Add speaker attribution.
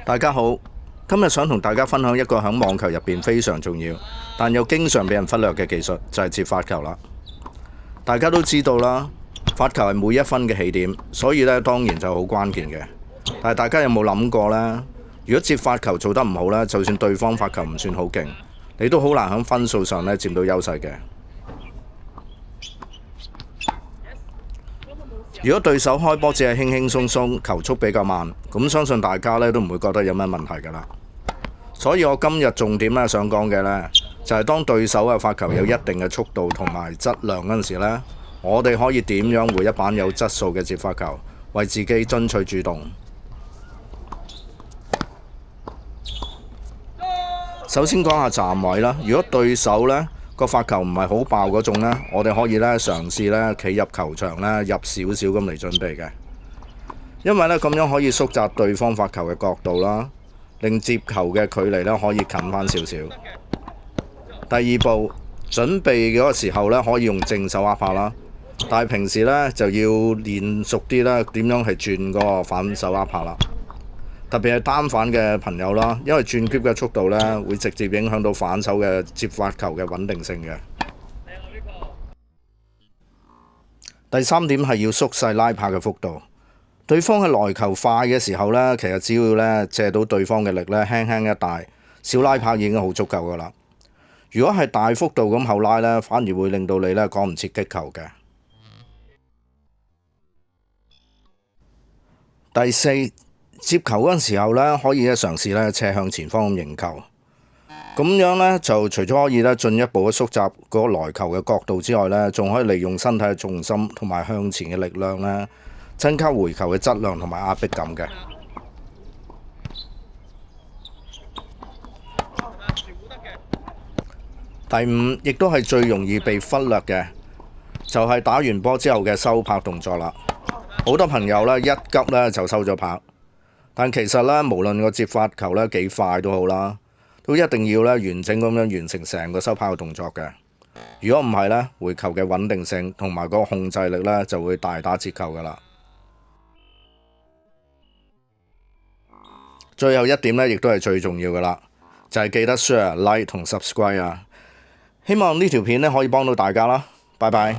Speaker 1: 大家好，今日想同大家分享一個喺網球入邊非常重要，但又經常被人忽略嘅技術，就係接發球啦。大家都知道啦，發球係每一分嘅起點，所以咧當然就好關鍵嘅。但係大家有冇諗過呢？如果接發球做得唔好呢，就算對方發球唔算好勁，你都好難喺分數上咧佔到優勢嘅。如果對手開波只係輕輕鬆鬆，球速比較慢，咁相信大家咧都唔會覺得有咩問題㗎啦。所以我今日重點咧想講嘅呢，就係當對手嘅發球有一定嘅速度同埋質量嗰陣時咧，我哋可以點樣回一板有質素嘅接發球，為自己爭取主動。首先講下站位啦。如果對手呢個發球唔係好爆嗰種呢，我哋可以咧嘗試咧企入球場咧入少少咁嚟準備嘅，因為咧咁樣可以縮窄對方發球嘅角度啦，令接球嘅距離咧可以近翻少少。第二步，準備嗰個時候咧可以用正手握拍啦，但係平時咧就要練熟啲啦，點樣係轉嗰個反手握拍啦。特別係單反嘅朋友啦，因為轉 grip 嘅速度咧，會直接影響到反手嘅接發球嘅穩定性嘅。第三點係要縮細拉拍嘅幅度。對方嘅來球快嘅時候咧，其實只要咧借到對方嘅力咧，輕輕一帶，小拉拍已經好足夠㗎啦。如果係大幅度咁後拉咧，反而會令到你咧趕唔切擊球嘅。第四，接球嗰陣時候咧，可以嘗試咧斜向前方咁迎球，咁樣咧就除咗可以咧進一步嘅縮窄嗰個來球嘅角度之外咧，仲可以利用身體嘅重心同埋向前嘅力量咧，增加回球嘅質量同埋壓迫感嘅。第五，亦都係最容易被忽略嘅，就係打完波之後嘅收拍動作啦。好多朋友咧一急咧就收咗拍。但其實咧，無論個接發球咧幾快都好啦，都一定要咧完整咁樣完成成個收拍嘅動作嘅。如果唔係咧，回球嘅穩定性同埋個控制力咧就會大打折扣㗎啦。最後一點咧，亦都係最重要㗎啦，就係記得 share、like 同 subscribe 啊！希望呢條片咧可以幫到大家啦，拜拜。